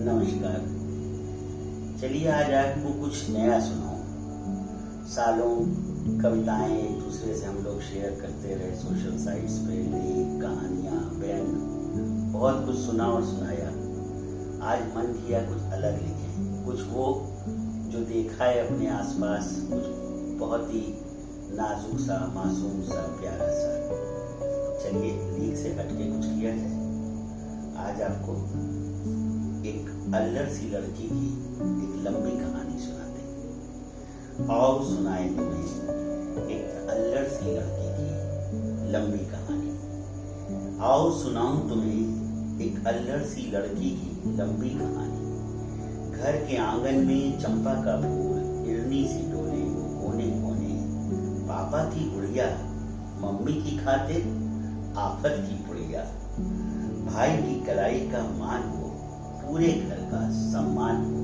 नमस्कार। चलिए आज आपको कुछ नया सुनाऊं। सालों कविताएं एक दूसरे से हम लोग शेयर करते रहे सोशल साइट्स पे, लेख, कहानियाँ, व्यंग, बहुत कुछ सुना और सुनाया। आज मन किया कुछ अलग लिखें, कुछ वो जो देखा है अपने आसपास, कुछ बहुत ही नाजुक सा, मासूम सा, प्यारा सा। चलिए लीक से हटके कुछ किया जाए। आज आपको एक अल्लड़ सी लड़की की एक लंबी कहानी सुनाते हैं। आओ सुनाए तुम्हें एक अल्लड़ सी लड़की की लंबी कहानी। आओ सुनाऊं तुम्हें एक अल्लड़ सी लड़की की लंबी कहानी। घर के आंगन में चंपा का फूल हिरनी सी डोले वो कोने कोने। पापा की गुड़िया मम्मी की खातिर आफत की पुड़िया। भाई की कलाई का मान हो, पूरे घर का सम्मान हो।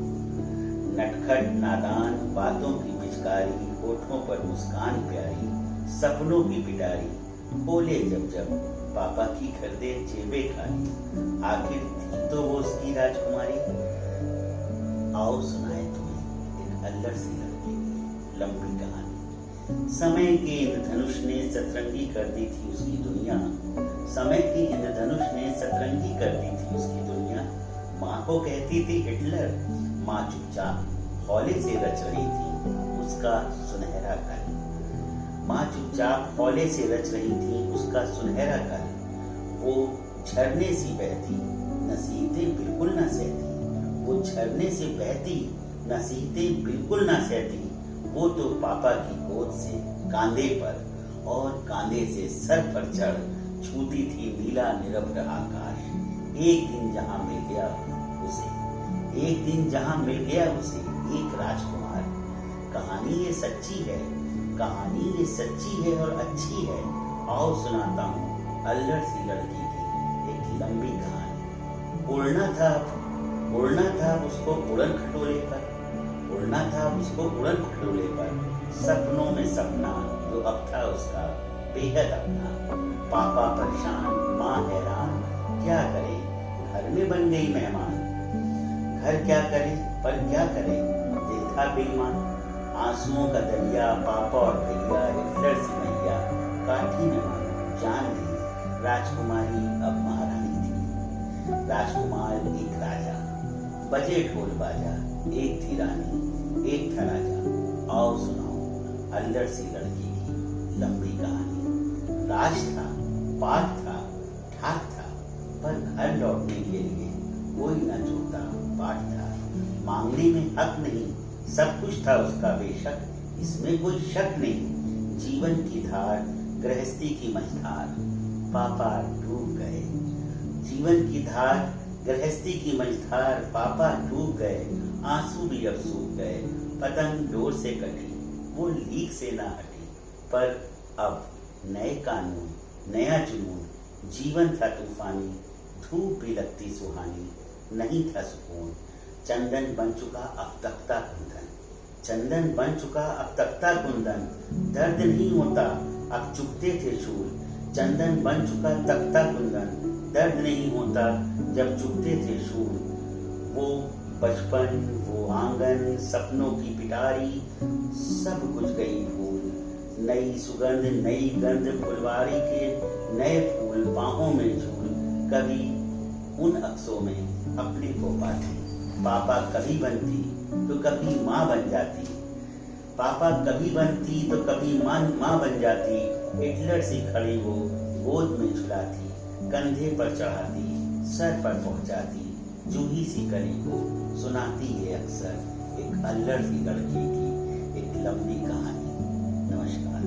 नटखट नादान बातों की पिचकारी, होठों पर मुस्कान प्यारी, सपनों की पिटारी। बोले जब जब पापा की खरीदे जेबे खाली। आखिर थी तो वो उसकी राजकुमारी। आओ सुनाए तुम्हें एक अल्लड़ सी लड़की की लंबी कहानी। समय के इंद्रधनुष ने सतरंगी कर दी थी उसकी दुनिया। समय की इंद्रधनुष ने सतरंगी कर दी थी उसकी दुनिया। माँ को कहती थी हिटलर, माँ चुपचाप हौले से रच रही थी उसका सुनहरा कल। माँ चुपचाप हौले से रच रही थी उसका सुनहरा कल। वो झरने सी बहती, नसीहतें बिल्कुल ना सहती। वो झरने से बहती, नसीहतें बिल्कुल ना सहती। वो तो पापा की गोद से कांधे पर और कांधे से सर पर चढ़ छूती थी नीला निरभ्र आकाश। एक दिन जहां मिल गया उसे, एक दिन जहां मिल गया उसे एक राजकुमार। कहानी ये सच्ची है, कहानी ये सच्ची है और अच्छी है। आओ सुनाता हूँ अल्लड़ सी लड़की की एक लंबी कहानी। उड़ना था उसको उड़न खटोले पर, उड़ना था उसको उड़न खटोले पर। सपनों में सपना जो अब था उसका बेहद अपना। पापा परेशान, माँ हैरान, क्या करे घर में बन गई मेहमान। घर क्या करे पर क्या करे, दिल था बेईमान। आंसुओं का दरिया पापा और भैया, हिटलर सी मैया काठी में मानो जान नहीं। राजकुमारी अब महारानी थी, राजकुमार एक राजा। बजे ढोल बाजा, एक थी रानी एक था राजा। आओ सुनाओ अल्लड़ सी लड़की की लंबी कहानी। राज था, पाठ था, ठाक था, पर घर लौटने के लिए कोई न जोता पाठ था। मांगने में हक नहीं, सब कुछ था उसका बेशक, इसमें कोई शक नहीं। जीवन की धार, गृहस्थी की मझधार, पापा डूब गए। जीवन की धार, गृहस्थी की मझधार, पापा डूब गए। आंसू भी अब सूख गए। पतंग डोर से कटी, वो लीक से ना हटी। पर अब नए कानून, नया जुनून। जीवन था तूफानी, धूप भी लगती सुहानी। नहीं था सुकून, चंदन बन चुका अब तख्ता कुंदन। चंदन बन चुका अब तख्ता कुंदन। दर्द नहीं होता अब चुभते थे शूल। चंदन बन चुका तख्ता कुंदन। दर्द नहीं होता जब चुभते थे शूल। वो बचपन, वो आंगन, सपनों की पिटारी, सब कुछ गई भूल। नई सुगंध, नई गंध, फुलवारी के नए फूल, बाहों में झूल। कभी उन अक्सों में अपने को पाती। पापा कभी बनती तो कभी माँ बन जाती। पापा कभी बनती तो कभी माँ बन जाती। हिटलर सी खड़ी वो गोद में झुलाती, कंधे पर चढ़ाती, सर पर पहुंचाती। जूही सी कली को सुनाती है अक्सर एक अल्लड़ सी लड़की की एक लंबी कहानी। नमस्कार।